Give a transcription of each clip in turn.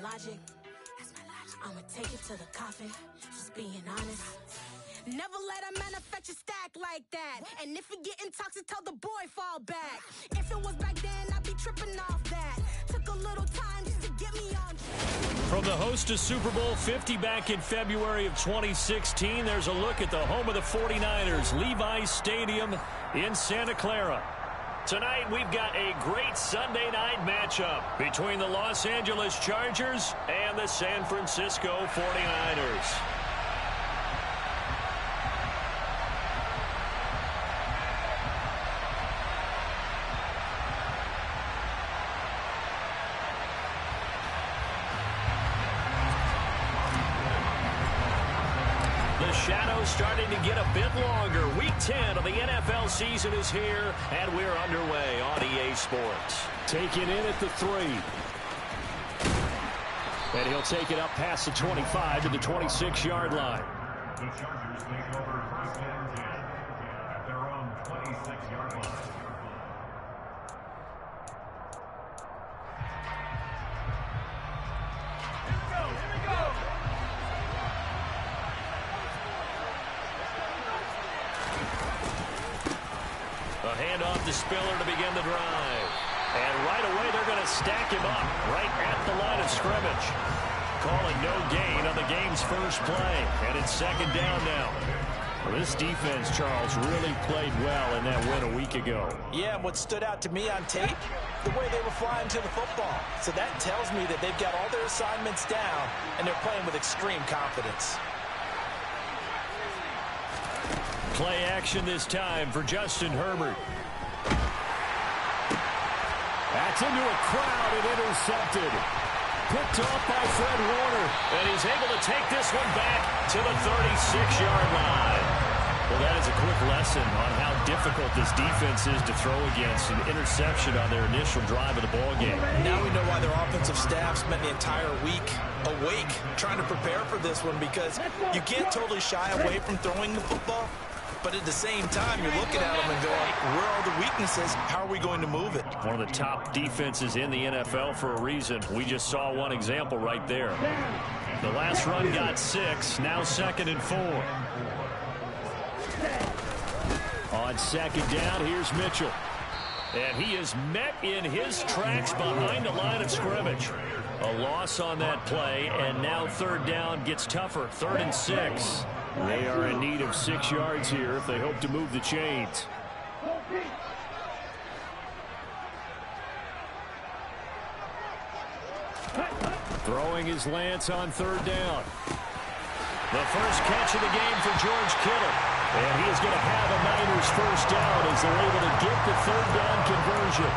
logic. I'ma take it to the coffin, just being honest. Never let a manufacture stack like that. And if it getting toxic, tell the boy fall back. If it was back then, I'd be tripping off that. Took a little time just to get me on. From the host of Super Bowl 50 back in February of 2016, there's a look at the home of the 49ers, Levi's Stadium in Santa Clara. Tonight, we've got a great Sunday night matchup between the Los Angeles Chargers and the San Francisco 49ers. The shadow's starting to get a bit longer. Week 10 of the NFL season is here, and we're underway on EA Sports. Taken in at the 3. And he'll take it up past the 25 to the 26-yard line. The Chargers take over first and 10 at their own 26-yard line. A handoff to Spiller to begin the drive. And right away, they're going to stack him up right at the line of scrimmage. Calling no gain on the game's first play. And it's second down now. Well, this defense, Charles, really played well in that win a week ago. Yeah, and what stood out to me on tape, the way they were flying to the football. So that tells me that they've got all their assignments down, and they're playing with extreme confidence. Play action this time for Justin Herbert. That's into a crowd and intercepted. Picked off by Fred Warner. And he's able to take this one back to the 36-yard line. Well, that is a quick lesson on how difficult this defense is to throw against. An interception on their initial drive of the ballgame. Now we know why their offensive staff spent the entire week awake trying to prepare for this one, because you can't totally shy away from throwing the football. But at the same time, you're looking at them and going, where are the weaknesses? How are we going to move it? One of the top defenses in the NFL for a reason. We just saw one example right there. The last run got 6, now 2nd and 4. On second down, here's Mitchell. And he is met in his tracks behind the line of scrimmage. A loss on that play, and now third down gets tougher. 3rd and 6. They are in need of 6 yards here if they hope to move the chains. Throwing is Lance on third down. The first catch of the game for George Kittle. And he is going to have a Niners first down as they're able to get the third down conversion.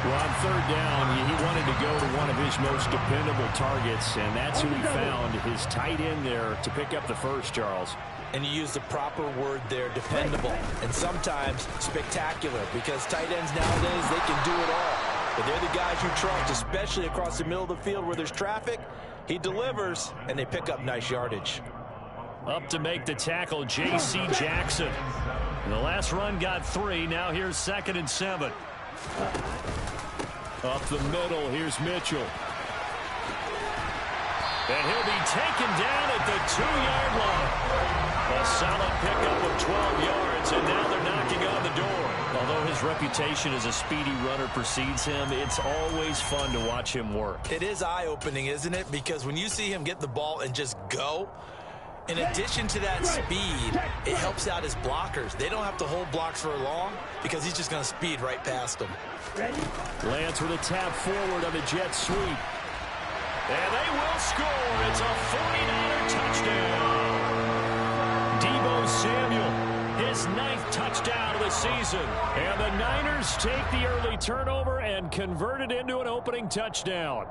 Well, on third down, he wanted to go to one of his most dependable targets, and that's who he found, his tight end there, to pick up the first, Charles. And you use the proper word there, dependable, and sometimes spectacular, because tight ends nowadays, they can do it all. But they're the guys you trust, especially across the middle of the field where there's traffic. He delivers, and they pick up nice yardage. Up to make the tackle, J.C. Jackson. And the last run got 3. Now here's 2nd and 7. Up the middle, here's Mitchell. And he'll be taken down at the 2-yard line. A solid pickup of 12 yards, and now they're knocking on the door. Although his reputation as a speedy runner precedes him, it's always fun to watch him work. It is eye-opening, isn't it? Because when you see him get the ball and just go, in addition to that speed, it helps out his blockers. They don't have to hold blocks for long because he's just going to speed right past them. Lance with a tap forward on the jet sweep. And they will score. It's a 49er touchdown. Deebo Samuel, his 9th touchdown of the season. And the Niners take the early turnover and convert it into an opening touchdown.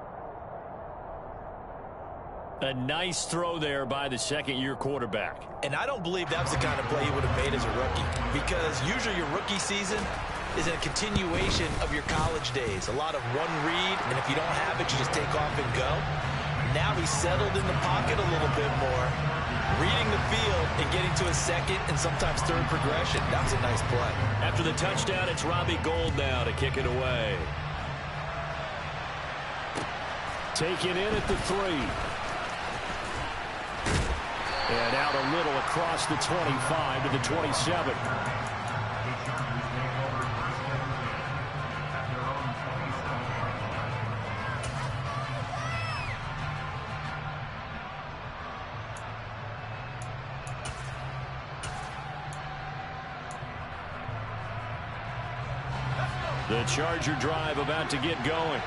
A nice throw there by the second-year quarterback. And I don't believe that was the kind of play he would have made as a rookie, because usually your rookie season is a continuation of your college days. A lot of one read, and if you don't have it, you just take off and go. Now he's settled in the pocket a little bit more, reading the field and getting to a second and sometimes third progression. That was a nice play. After the touchdown, it's Robbie Gould now to kick it away. Taken in at the 3. And out a little across the 25 to the 27. The Charger drive about to get going.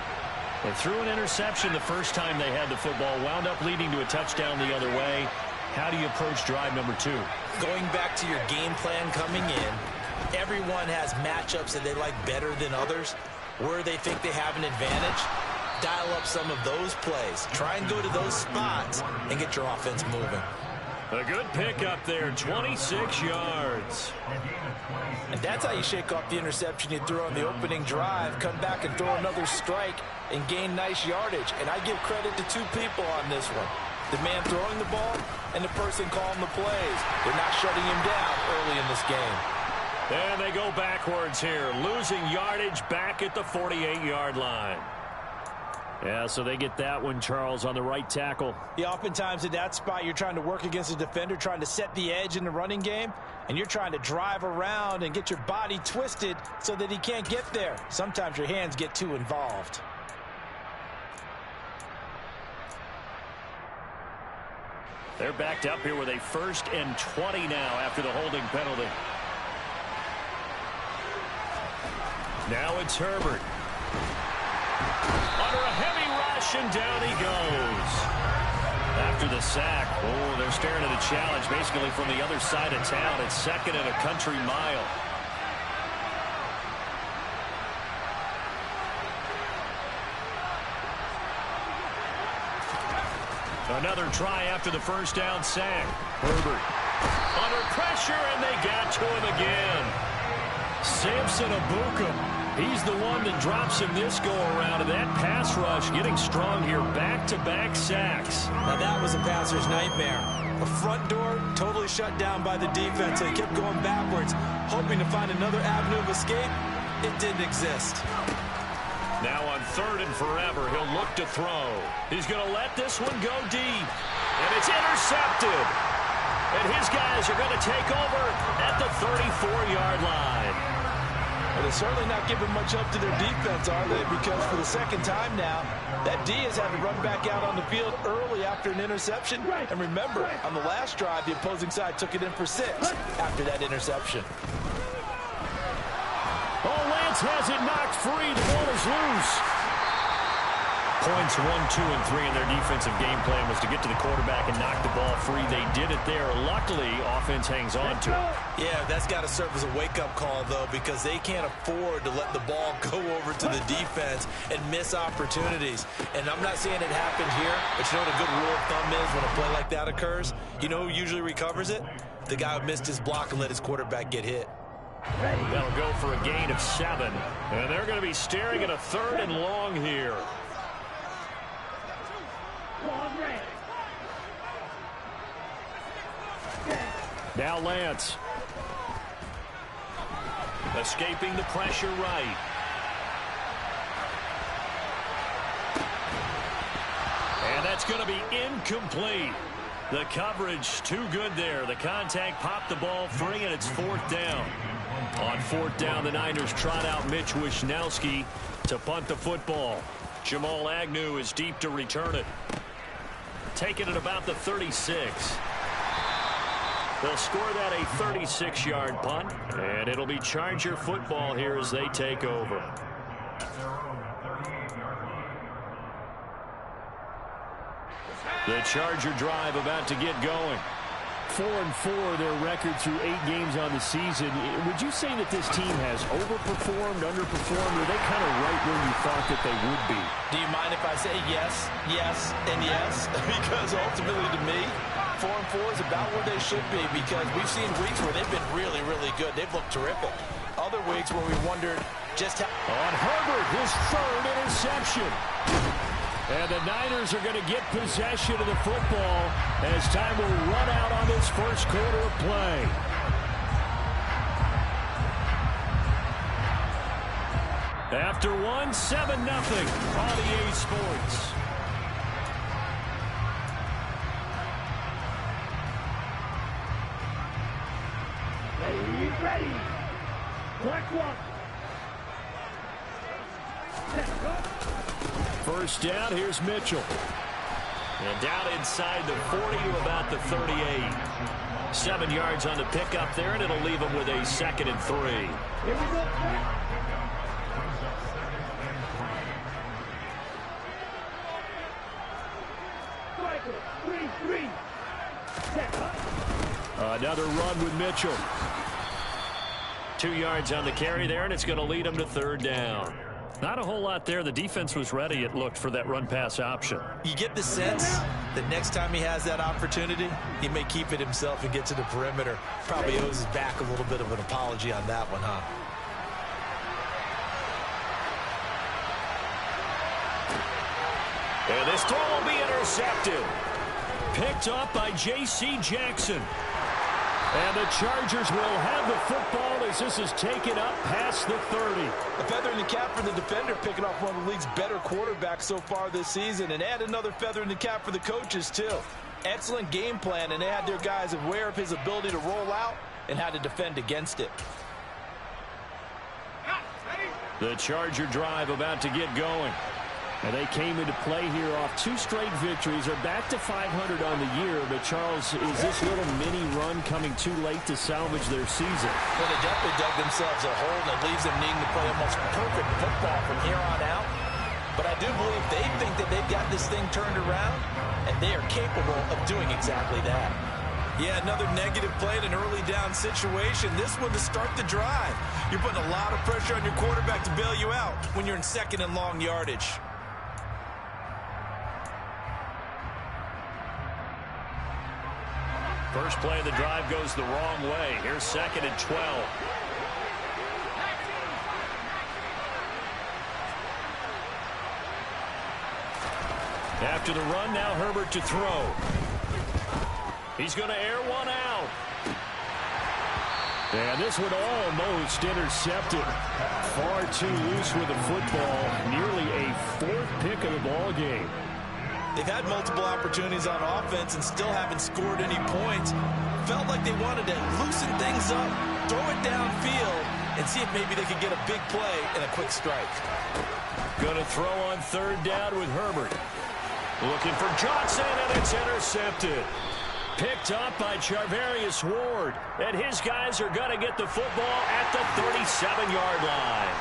They threw an interception the first time they had the football, wound up leading to a touchdown the other way. How do you approach drive number 2? Going back to your game plan coming in, everyone has matchups that they like better than others. Where they think they have an advantage, dial up some of those plays. Try and go to those spots and get your offense moving. A good pickup there, 26 yards. And that's how you shake off the interception you threw on the opening drive, come back and throw another strike and gain nice yardage. And I give credit to two people on this one. The man throwing the ball and the person calling the plays. They're not shutting him down early in this game. And they go backwards here, losing yardage back at the 48-yard line. Yeah, so they get that one, Charles, on the right tackle. Yeah, oftentimes in that spot, you're trying to work against a defender, trying to set the edge in the running game, and you're trying to drive around and get your body twisted so that he can't get there. Sometimes your hands get too involved. They're backed up here with a 1st and 20 now after the holding penalty. Now it's Herbert. Under a heavy rush, and down he goes. After the sack, oh, they're staring at a challenge basically from the other side of town. It's 2nd and a country mile. Another try after the first down sack. Herbert under pressure, and they got to him again. Samson Ebukam. He's the one that drops him this go-around, and that pass rush getting strong here. Back-to-back sacks. Now that was a passer's nightmare. The front door totally shut down by the defense. They kept going backwards, hoping to find another avenue of escape. It didn't exist. Now on 3rd and forever, he'll look to throw. He's going to let this one go deep. And it's intercepted. And his guys are going to take over at the 34-yard line. Well, they're certainly not giving much up to their defense, are they? Because for the second time now, that D has had to run back out on the field early after an interception. And remember, on the last drive, the opposing side took it in for 6 after that interception. Oh, Lance has it knocked free. The ball is loose. Points 1, 2, and 3 in their defensive game plan was to get to the quarterback and knock the ball free. They did it there. Luckily, offense hangs on to it. Yeah, that's got to serve as a wake-up call, though, because they can't afford to let the ball go over to the defense and miss opportunities. And I'm not saying it happened here, but you know what a good rule of thumb is when a play like that occurs? You know who usually recovers it? The guy who missed his block and let his quarterback get hit. They'll go for a gain of 7. And they're going to be staring at a 3rd and long here. Now Lance. Escaping the pressure right. And that's going to be incomplete. The coverage too good there. The contact popped the ball free, and it's 4th down. On 4th down, the Niners trot out Mitch Wishnowsky to punt the football. Jamal Agnew is deep to return it. Taking it about the 36. They'll score that a 36-yard punt, and it'll be Charger football here as they take over. The Charger drive about to get going. 4-4 their record through 8 games on the season. Would you say that this team has overperformed, underperformed, or are they kind of right where you thought that they would be? Do you mind if I say yes, yes, and yes? Because ultimately to me, 4-4 is about where they should be, because we've seen weeks where they've been really, really good. They've looked terrific. Other weeks where we wondered just how... On Herbert, his 3rd interception. And the Niners are going to get possession of the football as time will run out on this first quarter of play. After 1, 7-0 on EA Sports. Ready. Black one. First down, here's Mitchell. And down inside the 40 to about the 38. 7 yards on the pickup there, and it'll leave him with a 2nd and 3. Here we go. Another run with Mitchell. 2 yards on the carry there, and it's going to lead him to 3rd down. Not a whole lot there. The defense was ready, it looked, for that run-pass option. You get the sense that next time he has that opportunity, he may keep it himself and get to the perimeter. Probably owes his back a little bit of an apology on that one, huh? And this throw will be intercepted. Picked up by J.C. Jackson. And the Chargers will have the football as this is taken up past the 30. A feather in the cap for the defender, picking off one of the league's better quarterbacks so far this season. And add another feather in the cap for the coaches, too. Excellent game plan, and they had their guys aware of his ability to roll out and how to defend against it. The Charger drive about to get going. And they came into play here off 2 straight victories. They're back to 500 on the year. But, Charles, is this little mini run coming too late to salvage their season? Well, they definitely dug themselves a hole that leaves them needing to play almost perfect football from here on out. But I do believe they think that they've got this thing turned around, and they are capable of doing exactly that. Yeah, another negative play in an early down situation. This one to start the drive. You're putting a lot of pressure on your quarterback to bail you out when you're in 2nd and long yardage. First play of the drive goes the wrong way. Here's 2nd and 12. After the run, now Herbert to throw. He's going to air one out. And this one almost intercepted. Far too loose with the football. Nearly a 4th pick of the ball game. They've had multiple opportunities on offense and still haven't scored any points. Felt like they wanted to loosen things up, throw it downfield, and see if maybe they could get a big play and a quick strike. Going to throw on 3rd down with Herbert. Looking for Johnson, and it's intercepted. Picked up by Charvarius Ward. And his guys are going to get the football at the 37-yard line.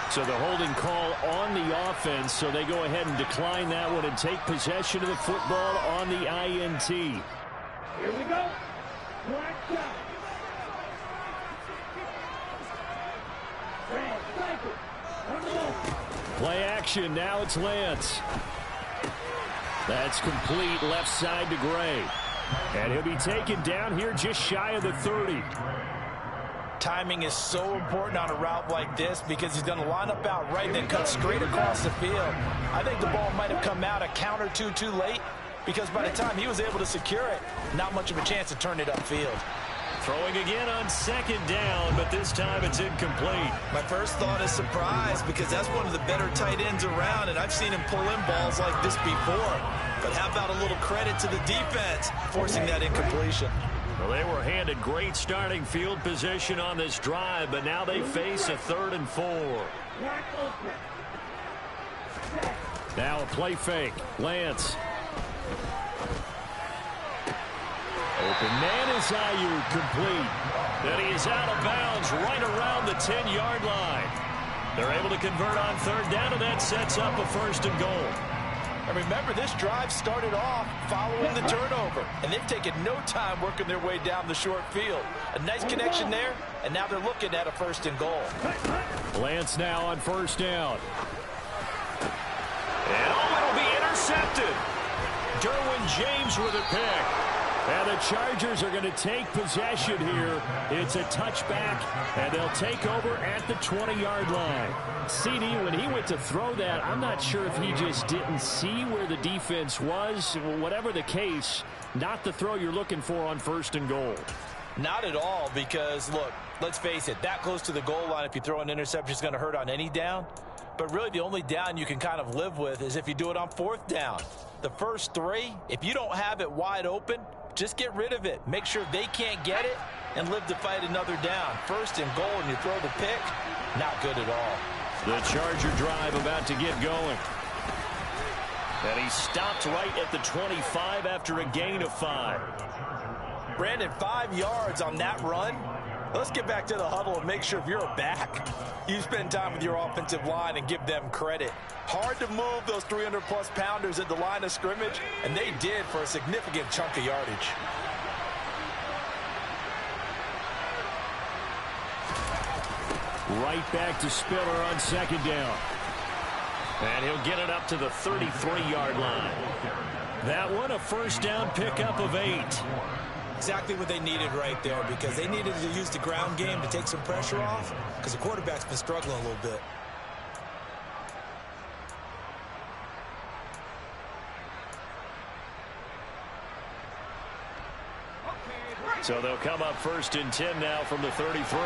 So the holding call on the offense, so they go ahead and decline that one and take possession of the football on the INT. Here we go. Black shot. Play action. Now it's Lance. That's complete left side to Gray. And he'll be taken down here just shy of the 30. Timing is so important on a route like this because he's going to line up out right and then cut straight across the field. I think the ball might have come out a count or two too late because by the time he was able to secure it, not much of a chance to turn it upfield. Throwing again on 2nd down, but this time it's incomplete. My first thought is surprise because that's one of the better tight ends around, and I've seen him pull in balls like this before. But how about a little credit to the defense forcing that incompletion? Well, they were handed great starting field position on this drive, but now they face a 3rd and 4. Now a play fake. Lance. Open man is Ayuk, complete. Then he is out of bounds right around the 10-yard line. They're able to convert on 3rd down, and that sets up a 1st and goal. And remember, this drive started off following the turnover, and they've taken no time working their way down the short field. A nice connection there, and now they're looking at a 1st and goal. Lance now on 1st down. And it'll be intercepted. Derwin James with a pick. And the Chargers are going to take possession here. It's a touchback, and they'll take over at the 20-yard line. CD, when he went to throw that, I'm not sure if he just didn't see where the defense was. Whatever the case, not the throw you're looking for on 1st and goal. Not at all, because, look, let's face it, that close to the goal line, if you throw an interception, is going to hurt on any down. But really, the only down you can kind of live with is if you do it on 4th down. The first 3, if you don't have it wide open, just get rid of it. Make sure they can't get it, and live to fight another down. First and goal, and you throw the pick. Not good at all. The Charger drive about to get going. And he stopped right at the 25 after a gain of 5. Brandon, 5 yards on that run. Let's get back to the huddle and make sure if you're a back, you spend time with your offensive line and give them credit. Hard to move those 300-plus pounders at the line of scrimmage, and they did for a significant chunk of yardage. Right back to Spiller on second down. And he'll get it up to the 33-yard line. That one, a first down pickup of 8. Exactly what they needed right there, because they needed to use the ground game to take some pressure off, because the quarterback's been struggling a little bit. So they'll come up first and 10 now from the 33.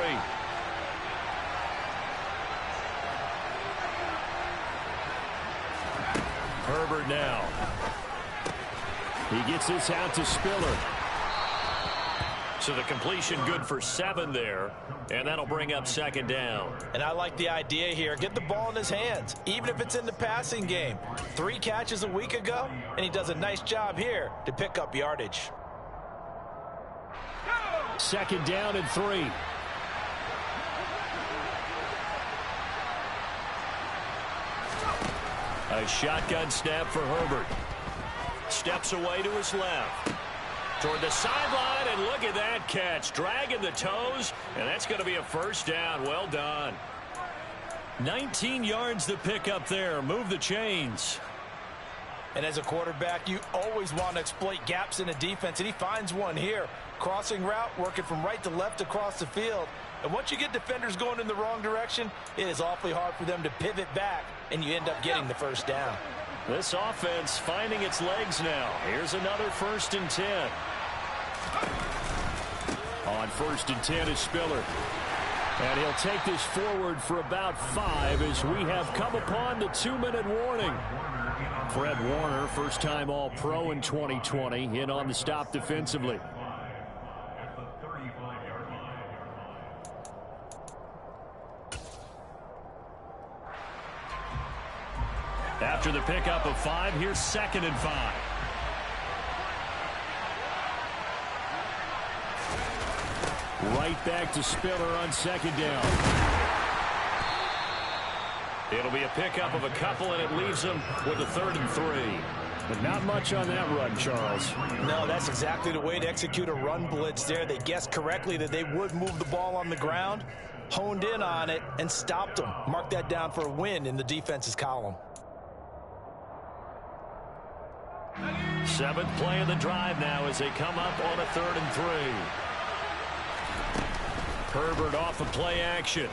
Herbert now. He gets this out to Spiller. So the completion good for 7 there, and that'll bring up second down. And I like the idea here. Get the ball in his hands, even if it's in the passing game. 3 catches a week ago, and he does a nice job here to pick up yardage. Second down and 3. A shotgun snap for Herbert. Steps away to his left. Toward the sideline, and look at that catch. Dragging the toes, and that's going to be a first down. Well done. 19 yards to pick up there. Move the chains. And as a quarterback, you always want to exploit gaps in a defense, and he finds one here. Crossing route, working from right to left across the field. And once you get defenders going in the wrong direction, it is awfully hard for them to pivot back, and you end up getting the first down. This offense finding its legs now. Here's another first and 10. On first and 10 is Spiller. And he'll take this forward for about 5 as we have come upon the 2-minute warning. Fred Warner, first-time All-Pro in 2020, in on the stop defensively. After the pickup of 5, here's second and 5. Right back to Spiller on second down. It'll be a pickup of a couple, and it leaves them with a 3rd and 3. But not much on that run, Charles. No, that's exactly the way to execute a run blitz there. They guessed correctly that they would move the ball on the ground, honed in on it, and stopped them. Mark that down for a win in the defense's column. 7th play of the drive now as they come up on a 3rd and 3. Herbert off of play action.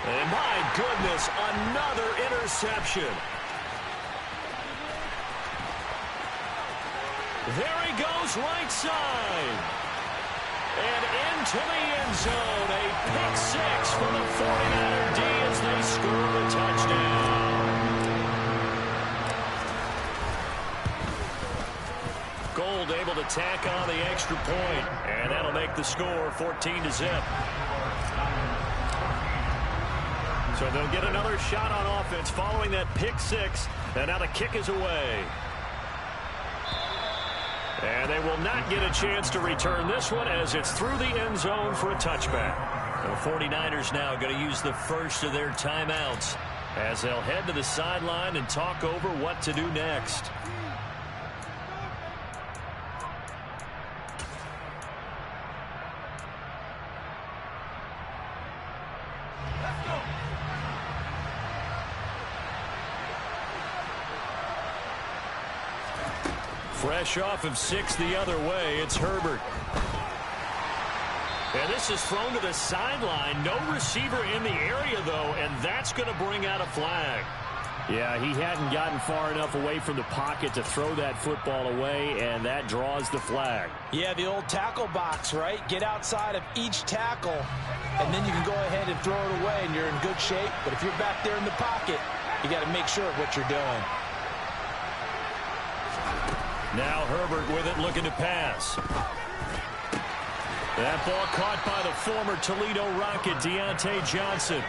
And my goodness, another interception. There he goes, right side. And into the end zone. A pick 6 for the 49er D as they score the touchdown. Gold able to tack on the extra point, and that'll make the score 14-0. So they'll get another shot on offense following that pick 6, and now the kick is away. And they will not get a chance to return this one as it's through the end zone for a touchback. The 49ers now going to use the first of their timeouts as they'll head to the sideline and talk over what to do next. Fresh off of 6 the other way, it's Herbert. And this is thrown to the sideline. No receiver in the area, though, and that's going to bring out a flag. Yeah, he hadn't gotten far enough away from the pocket to throw that football away, and that draws the flag. Yeah, the old tackle box, right? Get outside of each tackle, and then you can go ahead and throw it away, and you're in good shape. But if you're back there in the pocket, you got to make sure of what you're doing. Now Herbert with it, looking to pass. That ball caught by the former Toledo Rocket, Deontay Johnson.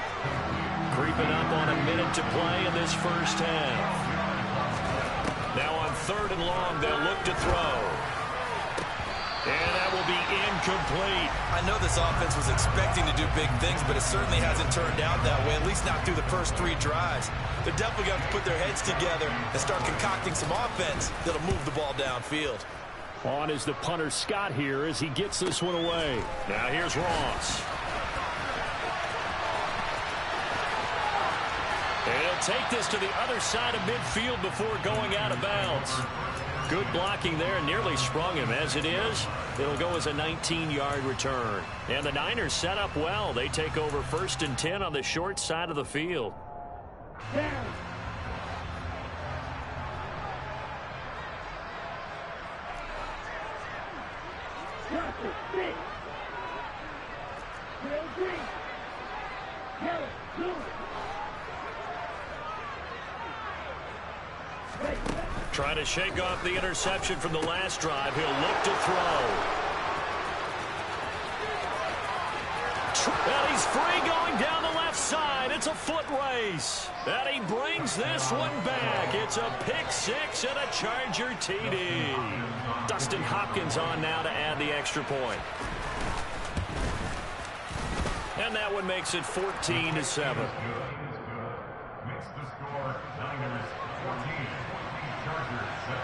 Creeping up on a minute to play in this first half. Now on 3rd and long, they'll look to throw. And that will be incomplete. I know this offense was expecting to do big things, but it certainly hasn't turned out that way, at least not through the first 3 drives. They're definitely going to put their heads together and start concocting some offense that'll move the ball downfield. On is the punter Scott here as he gets this one away. Now here's Ross. And he'll take this to the other side of midfield before going out of bounds. Good blocking there, nearly sprung him. As it is, it'll go as a 19-yard return. And the Niners set up well. They take over 1st and 10 on the short side of the field. Down. Johnson, 6. Real green. Yellow, blue. Trying to shake off the interception from the last drive. He'll look to throw. And he's free going down the left side. It's a foot race. And he brings this one back. It's a pick 6 and a Charger TD. Dustin Hopkins on now to add the extra point. And that one makes it 14-7. Makes the score Niners 14. Chargers 7.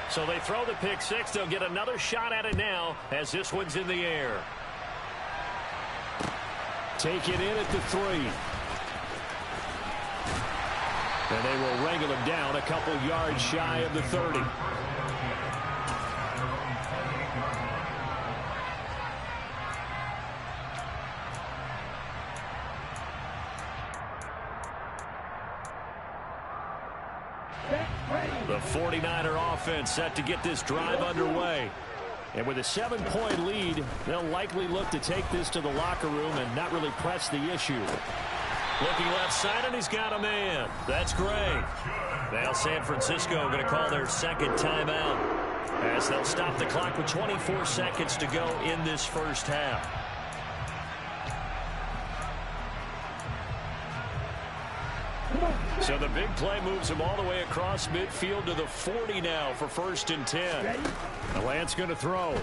So they throw the pick 6. They'll get another shot at it now as this one's in the air. Take it in at the 3. And they will wrangle him down a couple yards shy of the 30. The 49er offense set to get this drive underway. And with a 7-point lead, they'll likely look to take this to the locker room and not really press the issue. Looking left side, and he's got a man. That's great. Now San Francisco going to call their second timeout as they'll stop the clock with 24 seconds to go in this first half. So the big play moves him all the way across midfield to the 40 now for 1st and 10. The Lance going to throw.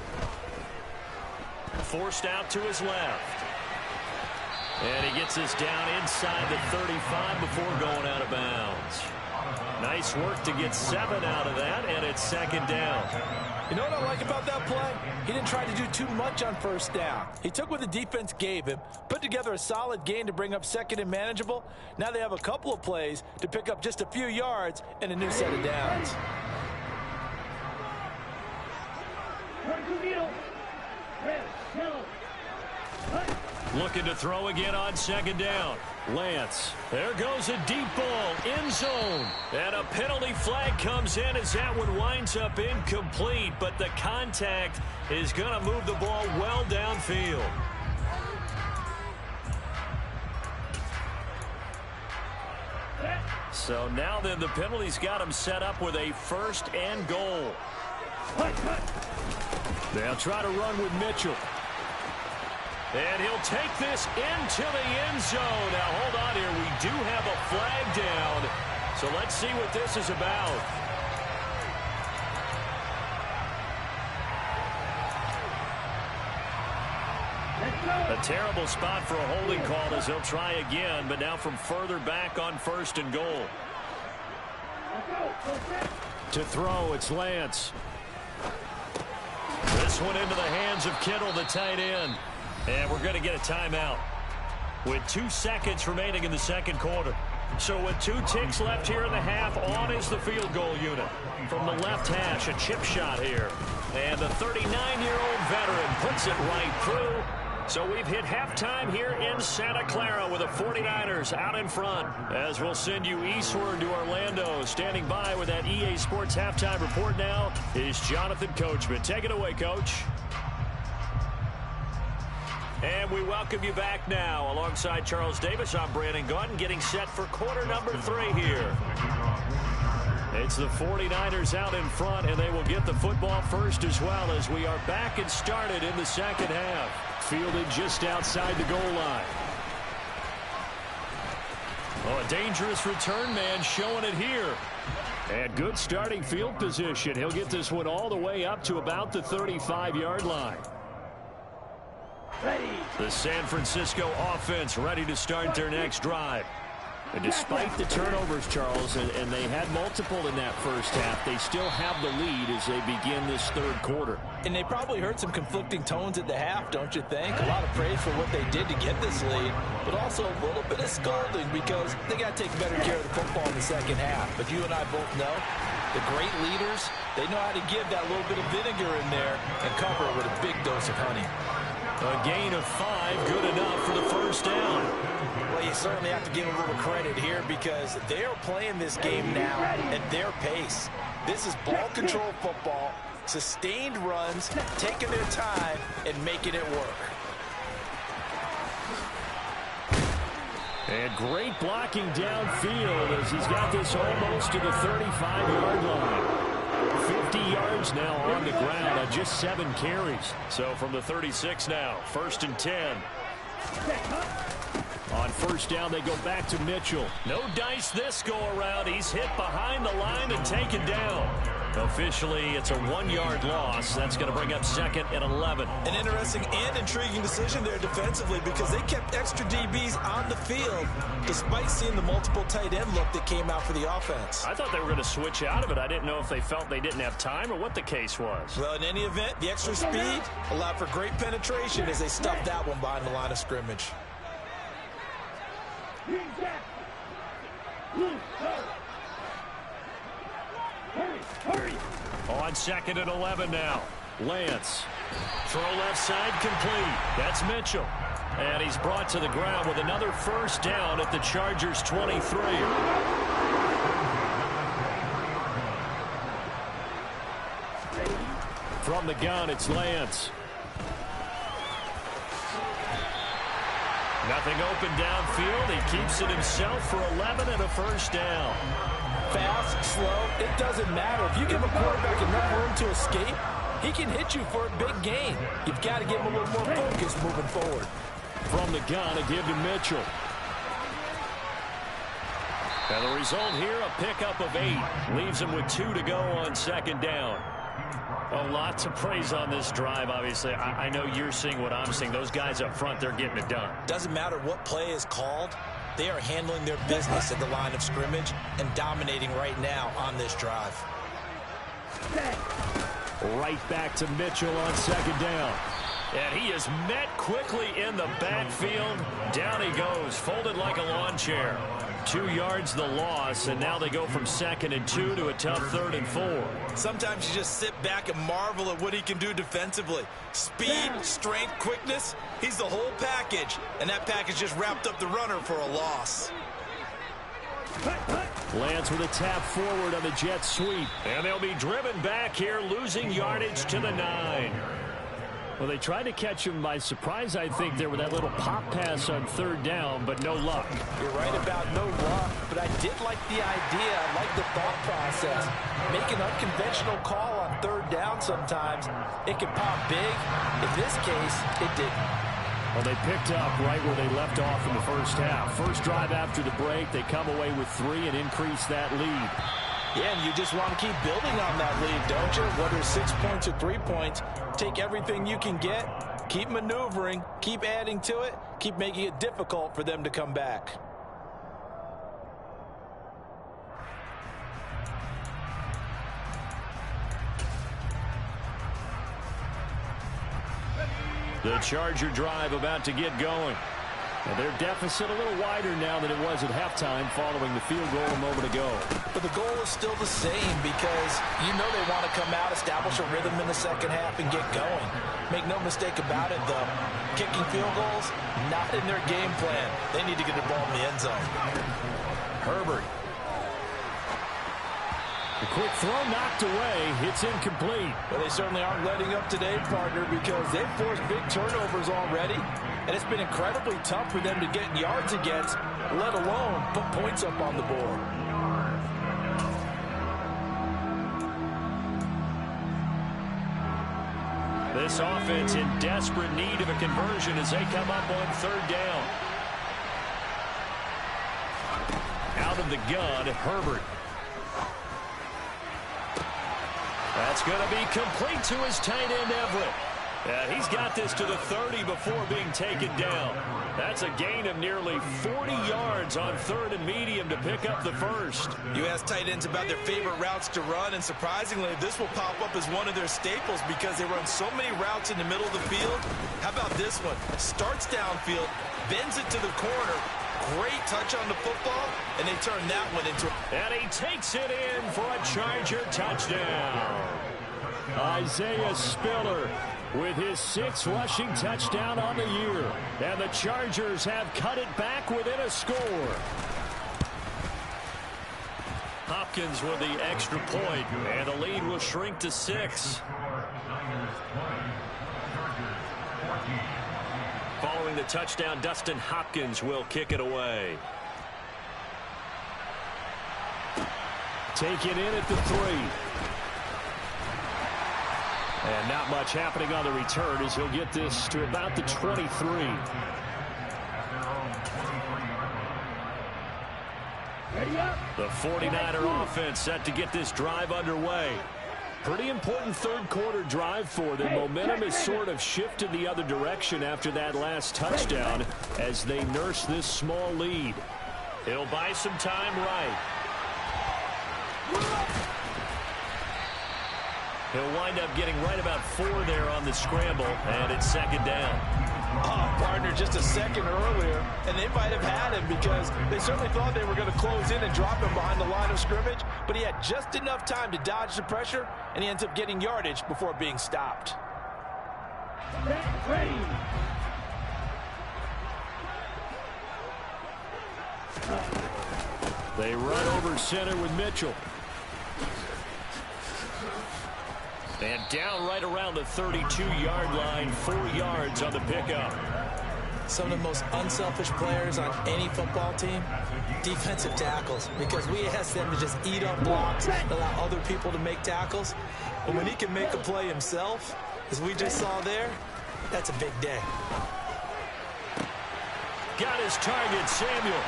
Forced out to his left. And he gets this down inside the 35 before going out of bounds. Nice work to get 7 out of that, and it's 2nd down. You know what I like about that play? He didn't try to do too much on 1st down. He took what the defense gave him, put together a solid gain to bring up 2nd and manageable. Now they have a couple of plays to pick up just a few yards and a new set of downs. Looking to throw again on 2nd down. Lance. There goes a deep ball. End zone. And a penalty flag comes in as that one winds up incomplete. But the contact is going to move the ball well downfield. So now then the penalty's got him set up with a 1st and goal. They'll try to run with Mitchell. And he'll take this into the end zone. Now, hold on here. We do have a flag down. So let's see what this is about. A terrible spot for a holding call as he'll try again, but now from further back on 1st and goal. To throw, it's Lance. This one into the hands of Kittle, the tight end. And we're going to get a timeout with 2 seconds remaining in the 2nd quarter. So with 2 ticks left here in the half, on is the field goal unit. From the left hash, a chip shot here. And the 39-year-old veteran puts it right through. So we've hit halftime here in Santa Clara with the 49ers out in front. As we'll send you eastward to Orlando. Standing by with that EA Sports halftime report now is Jonathan Coachman. Take it away, Coach. And we welcome you back now. Alongside Charles Davis, I'm Brandon Gaudin, getting set for quarter number 3 here. It's the 49ers out in front, and they will get the football first as well as we are back and started in the second half. Fielded just outside the goal line. Oh, a dangerous return man showing it here. And good starting field position. He'll get this one all the way up to about the 35-yard line. Ready. The San Francisco offense ready to start their next drive. And despite the turnovers, Charles, and they had multiple in that first half, they still have the lead as they begin this third quarter. And they probably heard some conflicting tones at the half, don't you think? A lot of praise for what they did to get this lead, but also a little bit of scolding because they got to take better care of the football in the second half. But you and I both know the great leaders, they know how to give that little bit of vinegar in there and cover it with a big dose of honey. A gain of 5, good enough for the first down. Well, you certainly have to give them a little credit here because they are playing this game now at their pace. This is ball control football, sustained runs, taking their time, and making it work. And great blocking downfield as he's got this almost to the 35-yard line. 50 yards now on the ground on just 7 carries. So from the 36 now, 1st and 10. On first down, they go back to Mitchell. No dice this go-around. He's hit behind the line and taken down. Officially, it's a 1-yard loss. That's going to bring up 2nd and 11. An interesting and intriguing decision there defensively because they kept extra DBs on the field despite seeing the multiple tight end look that came out for the offense. I thought they were going to switch out of it. I didn't know if they felt they didn't have time or what the case was. Well, in any event, the extra speed allowed for great penetration as they stuffed that one behind the line of scrimmage. Hurry. On 2nd and 11 now. Lance. Throw left side complete. That's Mitchell. And he's brought to the ground with another first down at the Chargers' 23. From the gun, it's Lance. Nothing open downfield. He keeps it himself for 11 and a first down. Fast, slow, it doesn't matter. If you give a quarterback enough room to escape, he can hit you for a big gain. You've got to give him a little more focus moving forward. From the gun, a give to Mitchell. And the result here, a pickup of 8. Leaves him with 2 to go on 2nd down. A lot to praise on this drive, obviously. I know you're seeing what I'm seeing. Those guys up front, they're getting it done. Doesn't matter what play is called. They are handling their business at the line of scrimmage and dominating right now on this drive. Right back to Mitchell on 2nd down. And he is met quickly in the backfield. Down he goes, folded like a lawn chair. 2 yards the loss, and now they go from 2nd and 2 to a tough 3rd and 4. Sometimes you just sit back and marvel at what he can do defensively. Speed, strength, quickness, he's the whole package. And that package just wrapped up the runner for a loss. Lance with a tap forward on the jet sweep. And they'll be driven back here, losing yardage to the 9. Well, they tried to catch him by surprise, I think, there with that little pop pass on 3rd down, but no luck. You're right about no luck, but I did like the idea. I like the thought process. Make an unconventional call on 3rd down sometimes. It can pop big. In this case, it didn't. Well, they picked up right where they left off in the first half. First drive after the break, they come away with 3 and increase that lead. Yeah, and you just want to keep building on that lead, don't you? Whether it's 6 points or 3 points, take everything you can get, keep maneuvering, keep adding to it, keep making it difficult for them to come back. The Charger drive about to get going. And their deficit a little wider now than it was at halftime following the field goal a moment ago. But the goal is still the same because you know they want to come out, establish a rhythm in the second half, and get going. Make no mistake about it, though. Kicking field goals, not in their game plan. They need to get the ball in the end zone. Herbert. The quick throw knocked away. It's incomplete. Well, they certainly aren't letting up today, partner, because they've forced big turnovers already. and it's been incredibly tough for them to get yards against, let alone put points up on the board. This offense in desperate need of a conversion as they come up on third down. Out of the gun, Herbert. That's going to be complete to his tight end, Everett. He's got this to the 30 before being taken down. That's a gain of nearly 40 yards on third and medium to pick up the first. You ask tight ends about their favorite routes to run, and surprisingly, this will pop up as one of their staples because they run so many routes in the middle of the field. How about this one? Starts downfield, bends it to the corner, great touch on the football, and they turn that one into... And he takes it in for a Charger touchdown. Isaiah Spiller with his 6th rushing touchdown on the year. And the Chargers have cut it back within a score. Hopkins with the extra point, and the lead will shrink to 6. Following the touchdown, Dustin Hopkins will kick it away. Taken in at the 3. And not much happening on the return as he'll get this to about the 23. The 49er offense set to get this drive underway. Pretty important third quarter drive for them. Momentum has sort of shifted the other direction after that last touchdown as they nurse this small lead. He'll buy some time right. He'll wind up getting right about 4 there on the scramble, and it's second down. Partner, just a second earlier, and they might have had him because they certainly thought they were going to close in and drop him behind the line of scrimmage, but he had just enough time to dodge the pressure, and he ends up getting yardage before being stopped. They run over center with Mitchell. And down right around the 32-yard line, 4 yards on the pickup. Some of the most unselfish players on any football team, defensive tackles, because we ask them to just eat up blocks, allow other people to make tackles. But when he can make a play himself, as we just saw there, that's a big day. Got his target, Samuel.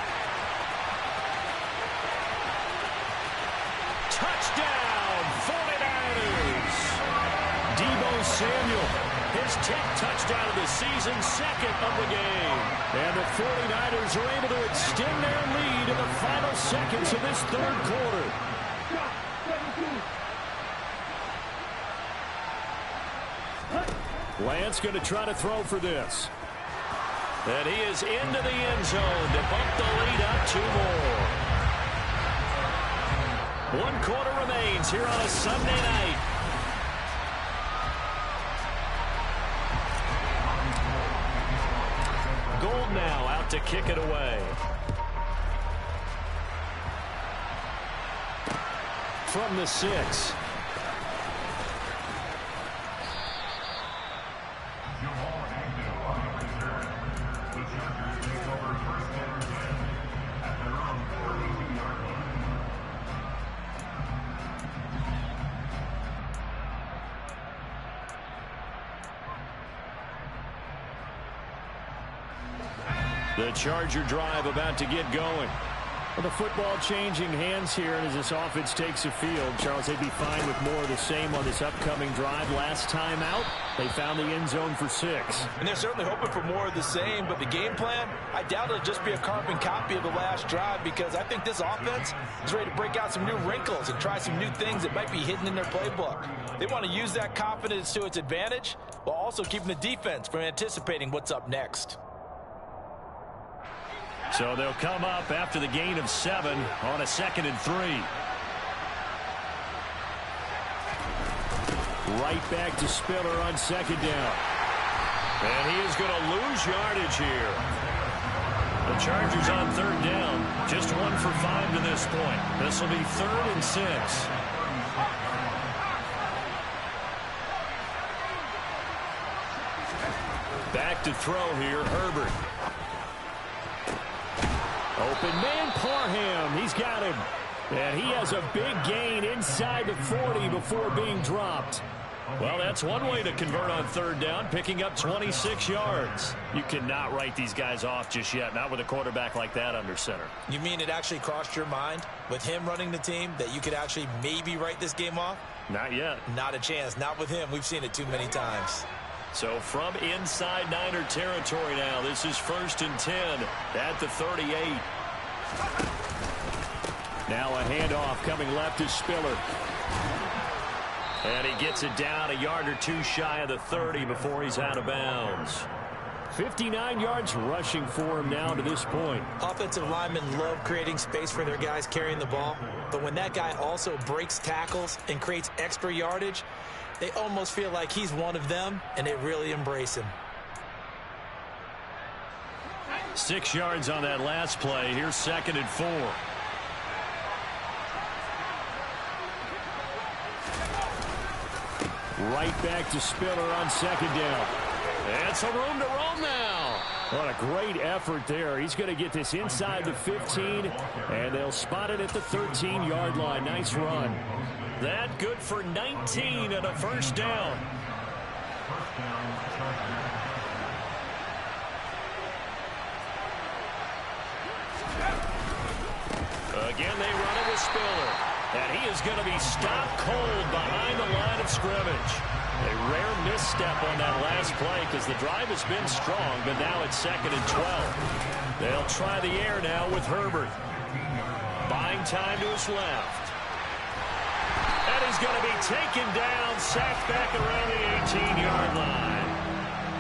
Touchdown, 49ers. Deebo Samuel, his 10th touchdown of the season, 2nd of the game. And the 49ers are able to extend their lead in the final seconds of this third quarter. Lance going to try to throw for this. And he is into the end zone to bump the lead up 2 more. 1 quarter remains here on a Sunday night. Gold now out to kick it away. From the 6. The Charger drive about to get going. Well, the football changing hands here, and as this offense takes the field, Charles, they'd be fine with more of the same on this upcoming drive. Last time out, they found the end zone for 6. And they're certainly hoping for more of the same, but the game plan, I doubt it'll just be a carbon copy of the last drive because I think this offense is ready to break out some new wrinkles and try some new things that might be hidden in their playbook. They want to use that confidence to its advantage while also keeping the defense from anticipating what's up next. So they'll come up after the gain of 7 on a 2nd and 3. Right back to Spiller on 2nd down. And he is going to lose yardage here. The Chargers on 3rd down. Just 1 for 5 to this point. This will be 3rd and 6. Back back to throw here, Herbert. Open man, Parham. He's got him. And he has a big gain inside the 40 before being dropped. Well, that's one way to convert on third down, picking up 26 yards. You cannot write these guys off just yet, not with a quarterback like that under center. You mean it actually crossed your mind with him running the team that you could actually maybe write this game off? Not yet. Not a chance. Not with him. We've seen it too many times. So from inside Niner territory now, this is 1st and 10 at the 38. Now a handoff coming left to Spiller. And he gets it down a yard or two shy of the 30 before he's out of bounds. 59 yards rushing for him now to this point. Offensive linemen love creating space for their guys carrying the ball. But when that guy also breaks tackles and creates extra yardage, they almost feel like he's one of them, and they really embrace him. 6 yards on that last play. Here's 2nd and 4. Right back to Spiller on 2nd down. And some room to roam now. What a great effort there. He's going to get this inside the 15, and they'll spot it at the 13-yard line. Nice run. That good for 19 and a 1st down. Again, they run it with Spiller. And he is going to be stopped cold behind the line of scrimmage. A rare misstep on that last play because the drive has been strong, but now it's 2nd and 12. They'll try the air now with Herbert. Buying time to his left. And he's going to be taken down, sacked back around the 18-yard line.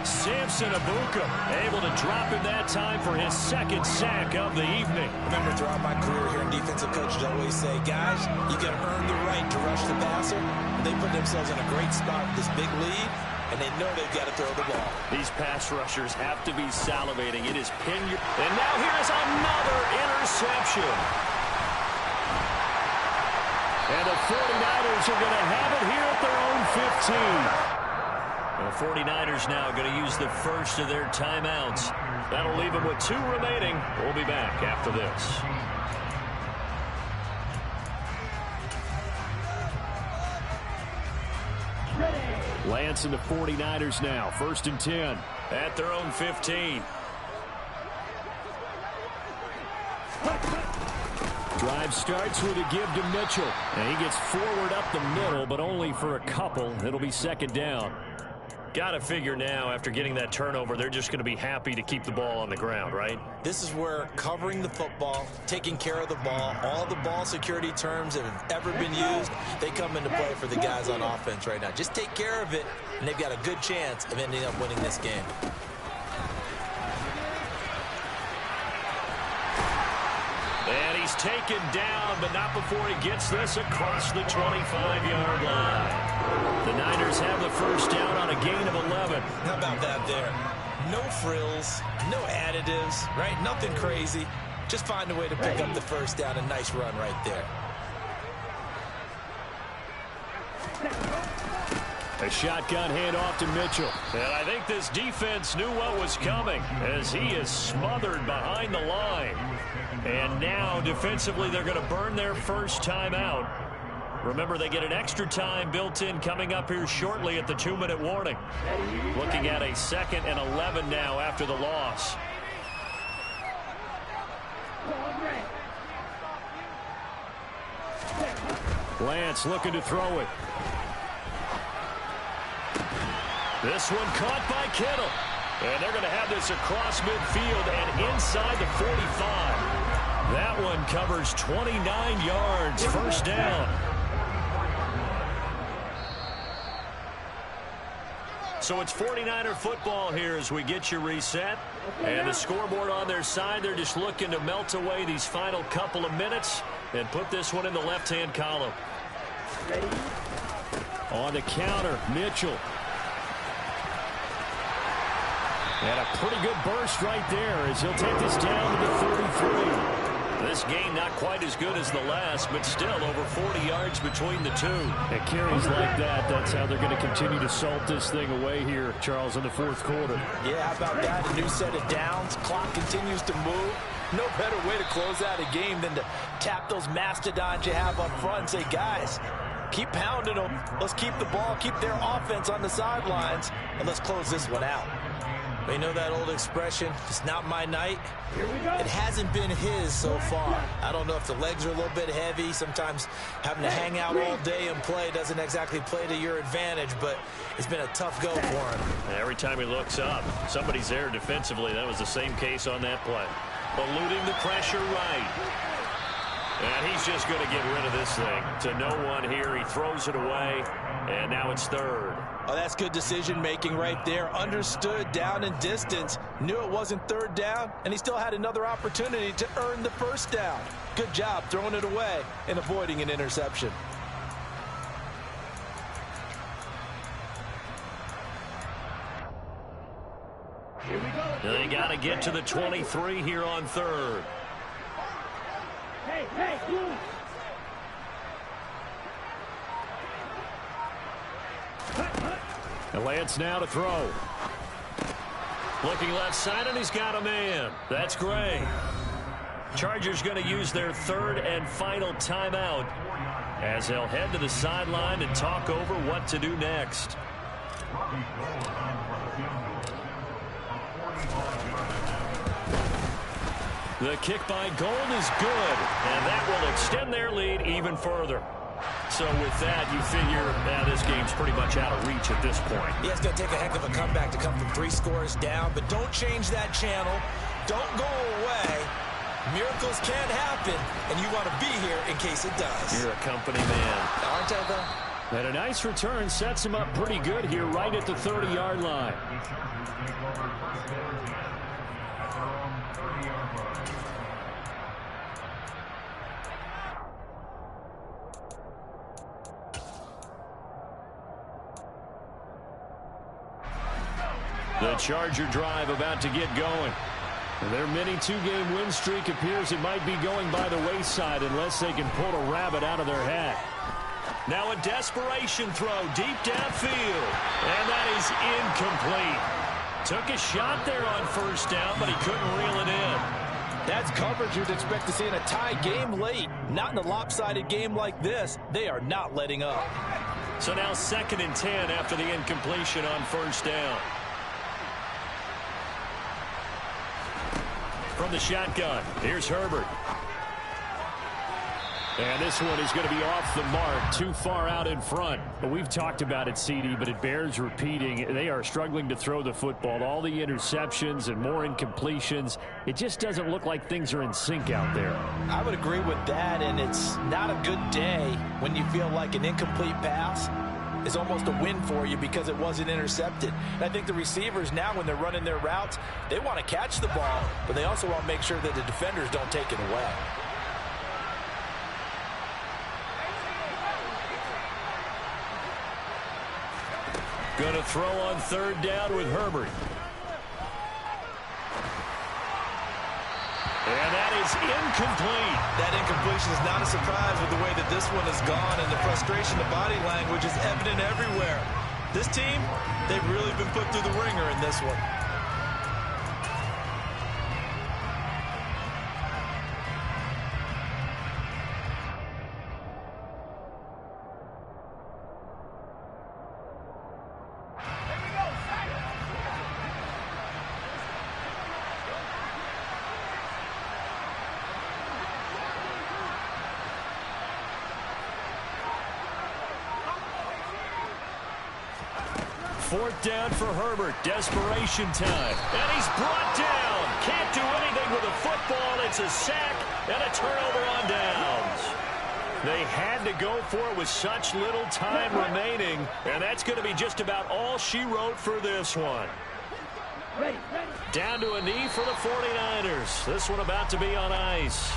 Samson Abuka able to drop him that time for his 2nd sack of the evening. Remember, throughout my career here in defensive coaches always say, guys, you got to earn the right to rush the passer. They put themselves in a great spot with this big lead, and they know they've got to throw the ball. These pass rushers have to be salivating. It is pin your... And now here's another interception. And the 49ers are going to have it here at their own 15. The 49ers now going to use the first of their timeouts. That'll leave them with 2 remaining. We'll be back after this. Lance and the 49ers now. 1st and 10 at their own 15. Drive starts with a give to Mitchell. And he gets forward up the middle, but only for a couple. It'll be 2nd down. Got to figure now, after getting that turnover, they're just going to be happy to keep the ball on the ground, right? This is where covering the football, taking care of the ball, all the ball security terms that have ever been used, they come into play for the guys on offense right now. Just take care of it, and they've got a good chance of ending up winning this game. And he's taken down, but not before he gets this across the 25-yard line. The Niners have the 1st down on a gain of 11. How about that there? No frills, no additives, right? Nothing crazy. Just find a way to pick up the 1st down. A nice run right there. A shotgun handoff to Mitchell. And I think this defense knew what was coming as he is smothered behind the line. And now, defensively, they're going to burn their 1st timeout. Remember, they get an extra time built in coming up here shortly at the 2-minute warning. Looking at a 2nd and 11 now after the loss. Lance looking to throw it. This one caught by Kittle. And they're going to have this across midfield and inside the 45. That one covers 29 yards. 1st down. So it's 49er football here as we get you reset. And the scoreboard on their side, they're just looking to melt away these final couple of minutes and put this one in the left-hand column. On the counter, Mitchell. And a pretty good burst right there as he'll take this down to the 33. This game not quite as good as the last, but still over 40 yards between the two. And carries like that, that's how they're going to continue to salt this thing away here, Charles, in the fourth quarter. Yeah, how about that? A new set of downs. Clock continues to move. No better way to close out a game than to tap those mastodons you have up front and say, guys, keep pounding them. Let's keep the ball, keep their offense on the sidelines, and let's close this one out. You know that old expression, it's not my night? It hasn't been his so far. I don't know if the legs are a little bit heavy. Sometimes having to hang out all day and play doesn't exactly play to your advantage, but it's been a tough go for him. Every time he looks up, somebody's there defensively. That was the same case on that play. Eluding the pressure right. And he's just going to get rid of this thing. To no one here. He throws it away, and now it's third. Oh, that's good decision-making right there. Understood down and distance. Knew it wasn't third down, and he still had another opportunity to earn the first down. Good job throwing it away and avoiding an interception. Here we go. They got to get to the 23 here on third. Hey, hey, move. And Lance now to throw. Looking left side, and he's got a man. That's Gray. Chargers going to use their third and final timeout as they'll head to the sideline and talk over what to do next. The kick by Gold is good, and that will extend their lead even further. So with that, you figure this game's pretty much out of reach at this point. Yeah, it's going to take a heck of a comeback to come from 3 scores down, but don't change that channel. Don't go away. Miracles can happen, and you want to be here in case it does. You're a company man. Aren't I, though? And a nice return sets him up pretty good here right at the 30-yard line. The Charger drive about to get going. And their mini 2-game win streak appears it might be going by the wayside unless they can pull a rabbit out of their hat. Now a desperation throw deep downfield. And that is incomplete. Took a shot there on first down, but he couldn't reel it in. That's coverage you'd expect to see in a tie game late. Not in a lopsided game like this. They are not letting up. So now 2nd and 10 after the incompletion on first down. From the shotgun, here's Herbert. And this one is going to be off the mark, too far out in front. Well, we've talked about it, CD, but it bears repeating. They are struggling to throw the football. All the interceptions and more incompletions. It just doesn't look like things are in sync out there. I would agree with that, and it's not a good day when you feel like an incomplete pass is almost a win for you because it wasn't intercepted. And I think the receivers now, when they're running their routes, they want to catch the ball, but they also want to make sure that the defenders don't take it away. Going to throw on third down with Herbert. And that is incomplete. That incompletion is not a surprise with the way that this one has gone, and the frustration, the body language is evident everywhere. This team, they've really been put through the ringer in this one. Fourth down for Herbert. Desperation time. And he's brought down. Can't do anything with a football. It's a sack and a turnover on downs. They had to go for it with such little time remaining. And that's going to be just about all she wrote for this one. Down to a knee for the 49ers. This one about to be on ice.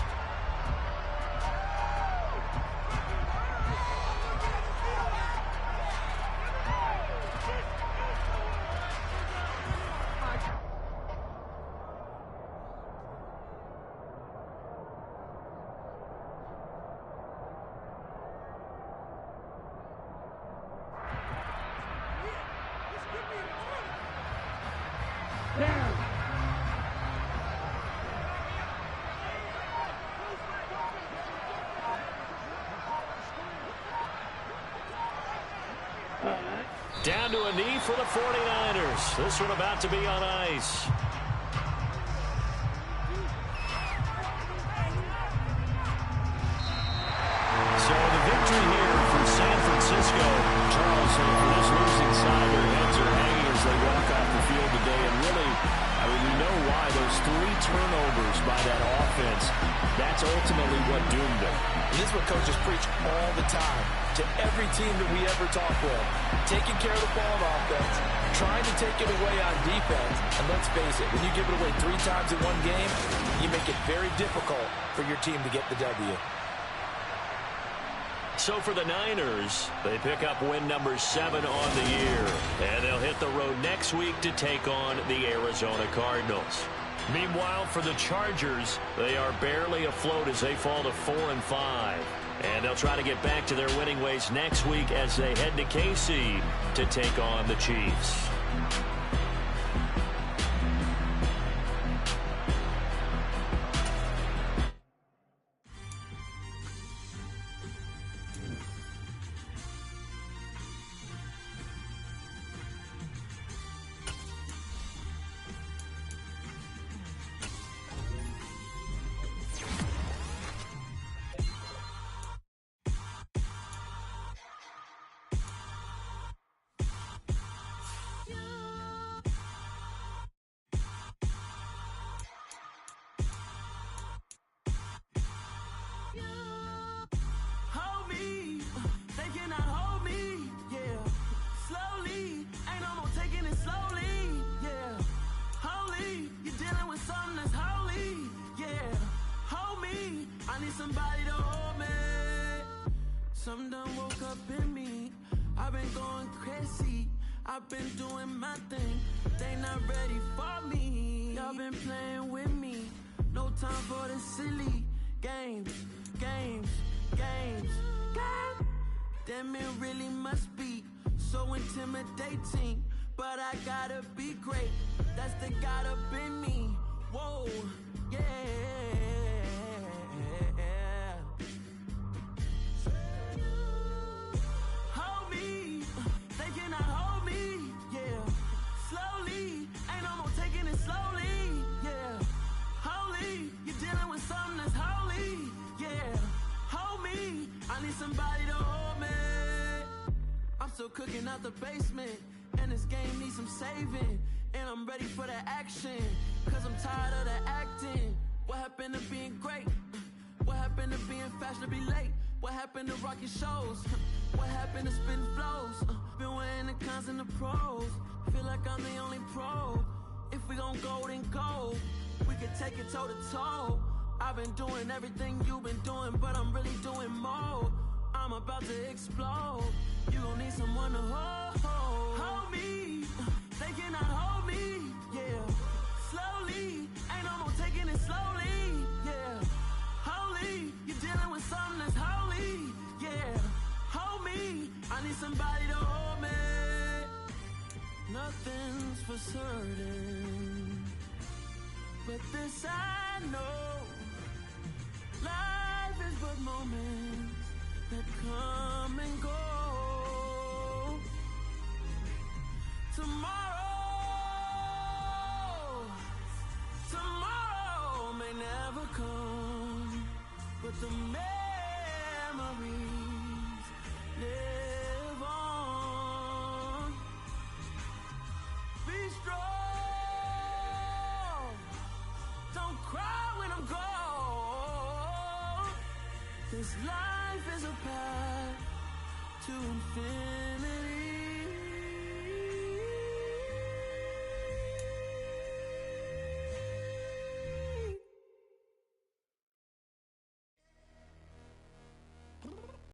Down to a knee for the 49ers. This one about to be on ice. So the victory here for San Francisco. Charles, for this losing side, their heads are hanging as they walk off the field today. And really, I mean, we know why. Those 3 turnovers by that offense, that's ultimately what doomed them. And this is what coaches preach all the time to every team that we ever talk with. Taking care of the ball on offense, trying to take it away on defense. And let's face it, when you give it away 3 times in one game, you make it very difficult for your team to get the W. So for the Niners, they pick up win number 7 on the year. And they'll hit the road next week to take on the Arizona Cardinals. Meanwhile, for the Chargers, they are barely afloat as they fall to 4-5. And they'll try to get back to their winning ways next week as they head to KC to take on the Chiefs. Somebody to hold me. Something done woke up in me. I've been going crazy. I've been doing my thing. They not ready for me. Y'all been playing with me. No time for the silly games. Damn, it really must be so intimidating. But I gotta be great. That's the God up in me. Whoa, yeah. Somebody to hold me. I'm still cooking out the basement, and this game needs some saving. And I'm ready for the action, cause I'm tired of the acting. What happened to being great? What happened to being fashionably late? What happened to rocking shows? What happened to spitting flows? Been weighing the cons and the pros. Feel like I'm the only pro. If we gon' go, then go. We can take it toe to toe. I've been doing everything you've been doing, but I'm really doing more. I'm about to explode. You gon' need someone to hold me. They cannot hold me, yeah. Slowly, ain't no more taking it slowly, yeah. Holy, you're dealing with something that's holy, yeah. Hold me, I need somebody to hold me. Nothing's for certain, but this I know. Life is but moments that come and go. Tomorrow may never come, but the memories live on. Be strong, don't cry when I'm gone. This life is a path to infinity.